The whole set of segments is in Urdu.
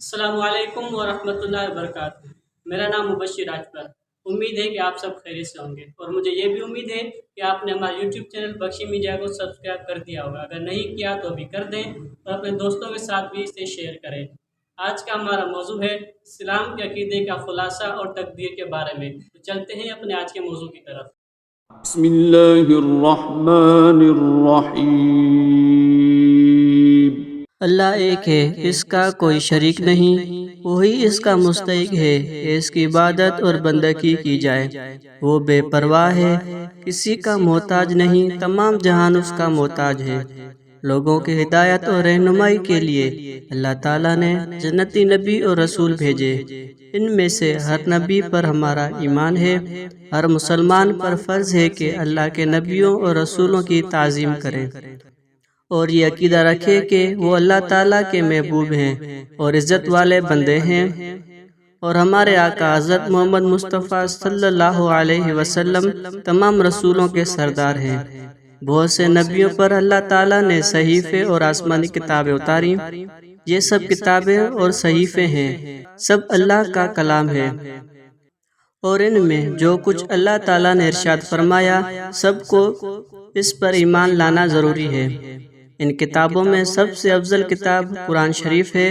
السلام علیکم ورحمۃ اللہ وبرکاتہ۔ میرا نام مبشر راجپر۔ امید ہے کہ آپ سب خیریت سے ہوں گے، اور مجھے یہ بھی امید ہے کہ آپ نے ہمارا یوٹیوب چینل بخشی میڈیا کو سبسکرائب کر دیا ہوگا۔ اگر نہیں کیا تو ابھی کر دیں، اور اپنے دوستوں کے ساتھ بھی اسے شیئر کریں۔ آج کا ہمارا موضوع ہے اسلام کے عقیدے کا خلاصہ اور تقدیر کے بارے میں۔ تو چلتے ہیں اپنے آج کے موضوع کی طرف۔ بسم اللہ الرحمن الرحیم۔ اللہ ایک ہے، اس کا کوئی شریک نہیں، وہی اس کا مستحق ہے کہ اس کی عبادت اور بندگی کی جائے۔ وہ بے پرواہ ہے، کسی کا محتاج نہیں، تمام جہان اس کا محتاج ہے۔ لوگوں کی ہدایت اور رہنمائی کے لیے اللہ تعالیٰ نے جنتی نبی اور رسول بھیجے۔ ان میں سے ہر نبی پر ہمارا ایمان ہے۔ ہر مسلمان پر فرض ہے کہ اللہ کے نبیوں اور رسولوں کی تعظیم کرے، اور یہ عقیدہ رکھے کہ وہ اللہ تعالیٰ کے محبوب ہیں اور عزت والے بندے ہیں، اور ہمارے آقا حضرت محمد مصطفیٰ صلی اللہ علیہ وسلم تمام رسولوں کے سردار ہیں۔ بہت سے نبیوں پر اللہ تعالیٰ نے صحیفے اور آسمانی کتابیں اتاری۔ یہ سب کتابیں اور صحیفے ہیں، سب اللہ کا کلام ہے، اور ان میں جو کچھ اللہ تعالیٰ نے ارشاد فرمایا سب کو اس پر ایمان لانا ضروری ہے۔ ان کتابوں میں سب سے افضل کتاب قرآن شریف ہے،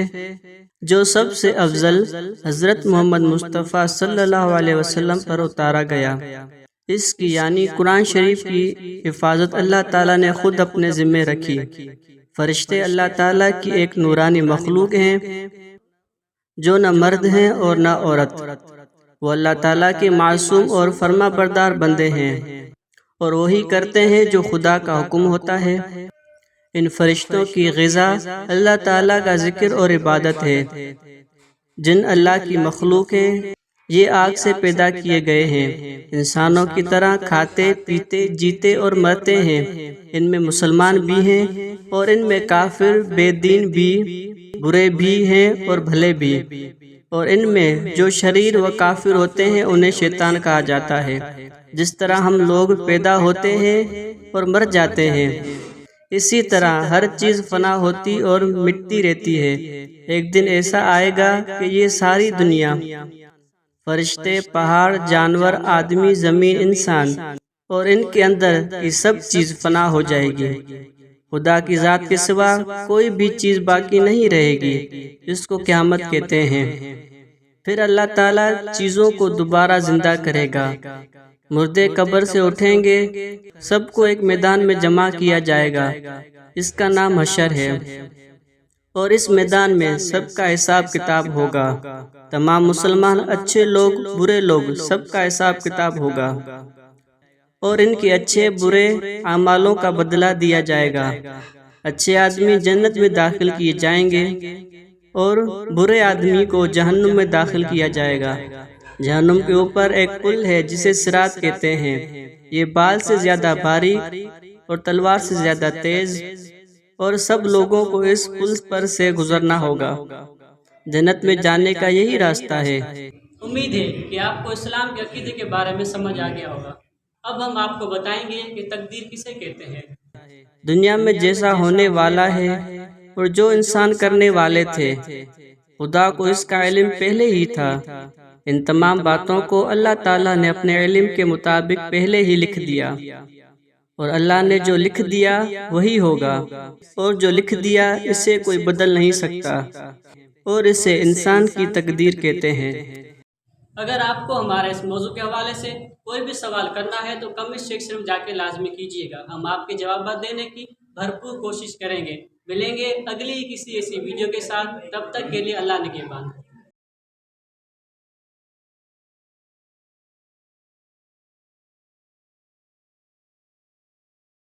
جو سب سے افضل حضرت محمد مصطفیٰ صلی اللہ علیہ وسلم پر اتارا گیا۔ اس کی یعنی قرآن شریف کی حفاظت اللہ تعالیٰ نے خود اپنے ذمہ رکھی۔ فرشتے اللہ تعالیٰ کی ایک نورانی مخلوق ہیں، جو نہ مرد ہیں اور نہ عورت۔ وہ اللہ تعالیٰ کے معصوم اور فرما بردار بندے ہیں، اور وہی کرتے ہیں جو خدا کا حکم ہوتا ہے۔ ان فرشتوں کی غذا اللہ تعالیٰ کا ذکر اور عبادت ہے۔ جن اللہ کی مخلوق ہیں، یہ آگ سے پیدا کیے گئے ہیں، انسانوں کی طرح کھاتے پیتے جیتے اور مرتے ہیں۔ ان میں مسلمان بھی ہیں، اور ان میں کافر بے دین بھی، برے بھی ہیں اور بھلے بھی، اور ان میں جو شریر و کافر ہوتے ہیں انہیں شیطان کہا جاتا ہے۔ جس طرح ہم لوگ پیدا ہوتے ہیں اور مر جاتے ہیں، اسی طرح ہر چیز فنا ہوتی اور مٹتی رہتی ہے۔ ایک دن ایسا آئے گا کہ یہ ساری دنیا، فرشتے، پہاڑ، جانور، آدمی، زمین، انسان اور ان کے اندر یہ سب چیز فنا ہو جائے گی۔ خدا کی ذات کے سوا کوئی بھی چیز باقی نہیں رہے گی، جس کو قیامت کہتے ہیں۔ پھر اللہ تعالیٰ چیزوں کو دوبارہ زندہ کرے گا، مردے قبر سے اٹھیں گے، سب کو ایک میدان میں جمع کیا جائے گا، اس کا نام حشر ہے، اور اس میدان میں سب کا حساب کتاب ہوگا۔ تمام مسلمان، اچھے لوگ، برے لوگ، سب کا حساب کتاب ہوگا، اور ان کے اچھے برے اعمالوں کا بدلہ دیا جائے گا۔ اچھے آدمی جنت میں داخل کیے جائیں گے، اور برے آدمی کو جہنم میں داخل کیا جائے گا۔ جہنم کے اوپر ایک پل ہے جسے صراط کہتے ہیں۔ یہ بال سے زیادہ باریک اور تلوار سے زیادہ تیز، اور سب لوگوں کو اس پل پر سے گزرنا ہوگا۔ جنت میں جانے کا یہی راستہ ہے۔ امید ہے کہ آپ کو اسلام کے عقیدے کے بارے میں سمجھ آ گیا ہوگا۔ اب ہم آپ کو بتائیں گے کہ تقدیر کسے کہتے ہیں۔ دنیا میں جیسا ہونے والا ہے اور جو انسان کرنے والے تھے، خدا کو اس کا علم پہلے ہی تھا۔ ان تمام باتوں کو اللہ تعالیٰ نے اپنے علم کے مطابق پہلے ہی لکھ دیا، اور اللہ نے جو لکھ دیا وہی ہوگا، اور جو لکھ دیا اسے کوئی بدل نہیں سکتا، اور اسے انسان کی تقدیر کہتے ہیں۔ اگر آپ کو ہمارے اس موضوع کے حوالے سے کوئی بھی سوال کرنا ہے تو کمنٹ سیکشن میں جا کے لازمی کیجیے گا۔ ہم آپ کے جوابات دینے کی بھرپور کوشش کریں گے۔ ملیں گے اگلی کسی ایسی ویڈیو کے ساتھ، تب تک کے لیے اللہ نگہبان۔